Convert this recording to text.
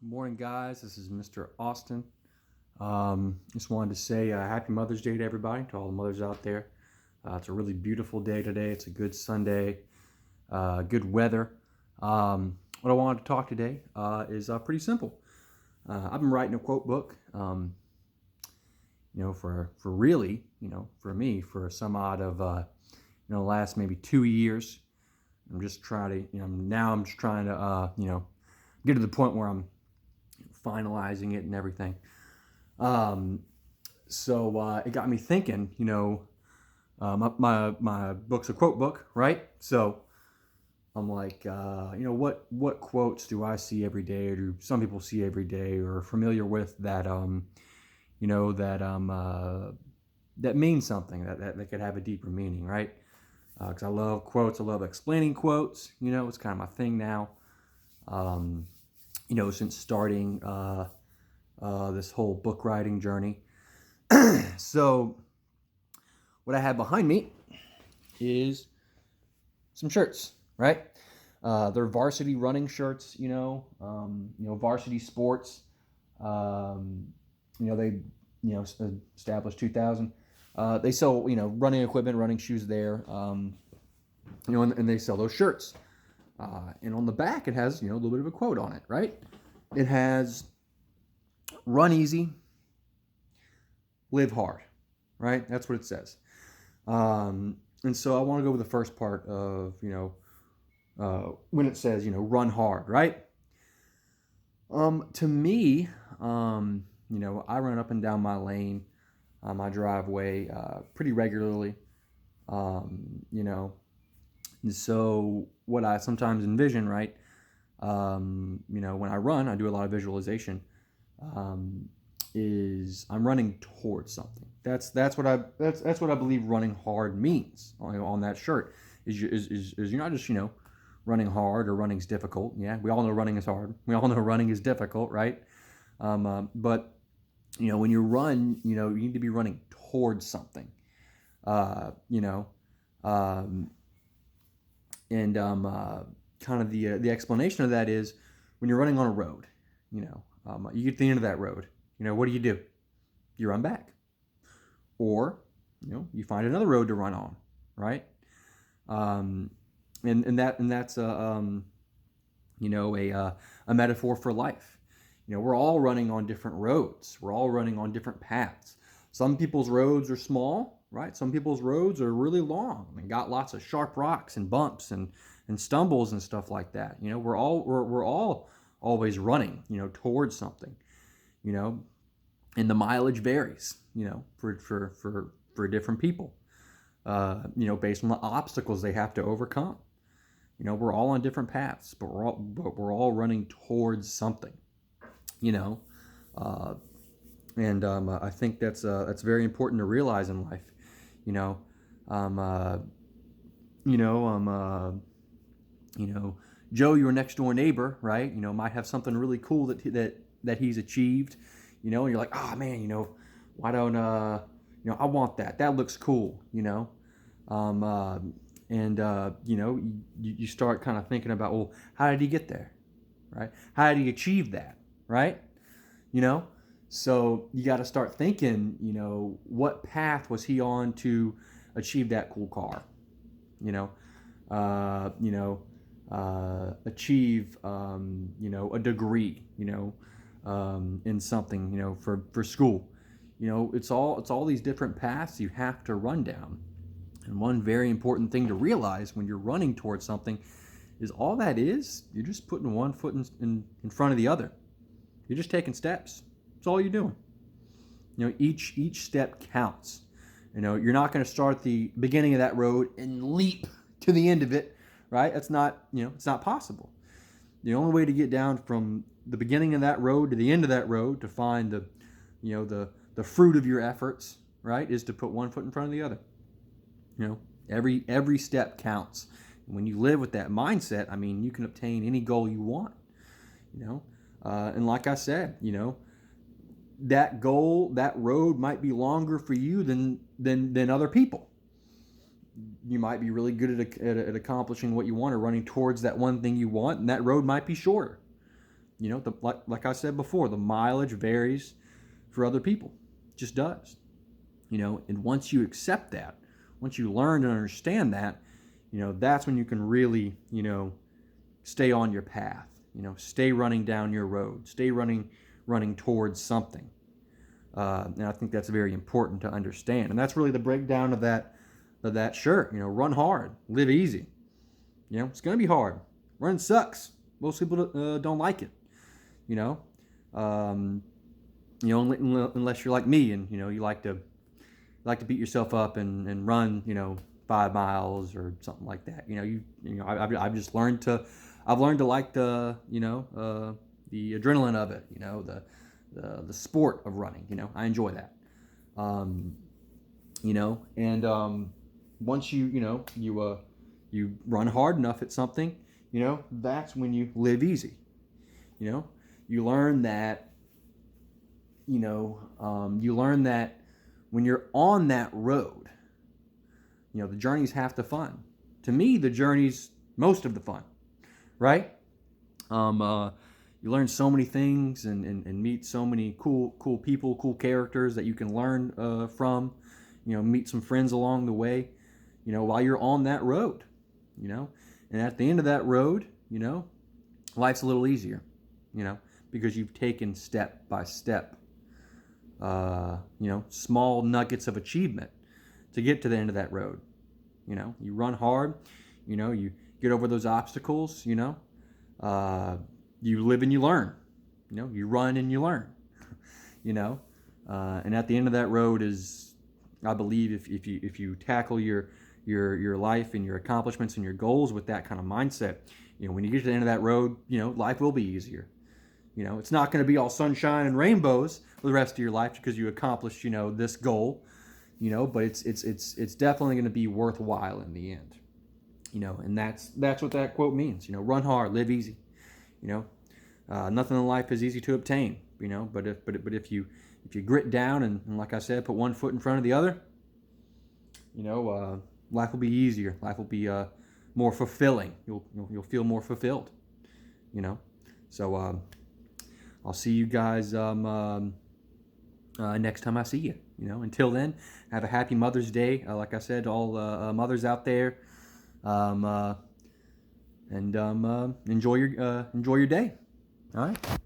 Good morning, guys. This is Mr. Austin. Just wanted to say Happy Mother's Day to everybody, to all the mothers out there. It's a really beautiful day today. It's a good Sunday, good weather. What I wanted to talk today is pretty simple. I've been writing a quote book, for really, for me, for some odd of, the last maybe 2 years. I'm just trying to, now I'm just trying to, get to the point where I'm finalizing it and everything. So it got me thinking. My book's a quote book, right? So I'm like, what quotes do I see every day, or do some people see every day, or are familiar with that, that means something that could have a deeper meaning, right? Because I love quotes. I love explaining quotes. It's kind of my thing now. Um, since starting this whole book writing journey. So what I have behind me is some shirts, right? They're varsity running shirts, varsity sports. Um, they, established 2000. They sell, running equipment, running shoes there, and they sell those shirts. And on the back, it has, a little bit of a quote on it, right? It has, run easy, live hard, right? That's what it says. And so I want to go with the first part of, when it says, run hard, right? To me, I run up and down my lane, my driveway, pretty regularly. You know, and so what I sometimes envision, right? When I run, I do a lot of visualization. Um, is I'm running towards something. That's what I believe running hard means on that shirt. Is you're not just running hard or running's difficult. Yeah, we all know running is hard. We all know running is difficult, right? But when you run, you need to be running towards something. Uh, you know, um, and kind of the explanation of that is when you're running on a road, you get to the end of that road. What do? You run back, or you find another road to run on, right? Um, and that's a metaphor for life. We're all running on different roads. We're all running on different paths. Some people's roads are small, right? Some people's roads are really long and got lots of sharp rocks and bumps and stumbles and stuff like that. We're all always running, towards something, you know, and the mileage varies, for different people, based on the obstacles they have to overcome. We're all on different paths, but we're all running towards something, you know, uh, and I think that's very important to realize in life. You know, um, uh, you know, um, uh, you know, Joe, your next door neighbor, right? Might have something really cool that he's achieved. And you're like, oh man, why don't I want that. That looks cool. Um, uh, and you start kind of thinking about, well, how did he get there, right? How did he achieve that, right? you know so you got to start thinking, what path was he on to achieve that cool car, you know achieve a degree, in something, for school. It's all these different paths you have to run down. And one very important thing to realize when you're running towards something is all that is, you're just putting one foot in front of the other. You're just taking steps. That's all you're doing. Each step counts. You're not going to start at the beginning of that road and leap to the end of it, right? That's not, it's not possible. The only way to get down from the beginning of that road to the end of that road to find the fruit of your efforts, right, is to put one foot in front of the other. Every step counts. And when you live with that mindset, I mean, you can obtain any goal you want. And like I said, that goal, that road might be longer for you than other people. You might be really good at accomplishing what you want or running towards that one thing you want, and that road might be shorter. Like I said before, the mileage varies for other people. It just does. And once you accept that, once you learn and understand that, that's when you can really, stay on your path. Stay running down your road. Stay running towards something. And I think that's very important to understand. And that's really the breakdown of that shirt. Run hard, live easy. It's going to be hard. Running sucks. Most people don't like it. Um, unless you're like me and you like to beat yourself up and run 5 miles or something like that. I've just learned to like the adrenaline of it. The sport of running. I enjoy that. And once you run hard enough at something, that's when you live easy. You learn that. You learn that when you're on that road, the journey's half the fun. To me, the journey's most of the fun, right? You learn so many things and meet so many cool people, cool characters that you can learn from. Meet some friends along the way, while you're on that road, And at the end of that road, life's a little easier, because you've taken step by step, small nuggets of achievement to get to the end of that road. You run hard, you get over those obstacles, you live and you learn, you run and you learn, and at the end of that road is, I believe, if you tackle your life and your accomplishments and your goals with that kind of mindset, when you get to the end of that road, life will be easier. It's not going to be all sunshine and rainbows for the rest of your life because you accomplished, this goal, but it's definitely going to be worthwhile in the end, and that's what that quote means. Run hard, live easy. Nothing in life is easy to obtain, but if you grit down and like I said, put one foot in front of the other, life will be easier. Life will be more fulfilling. You'll feel more fulfilled. So I'll see you guys next time I see you. Until then, have a happy Mother's Day. Like I said, to all mothers out there, and enjoy your day. All right.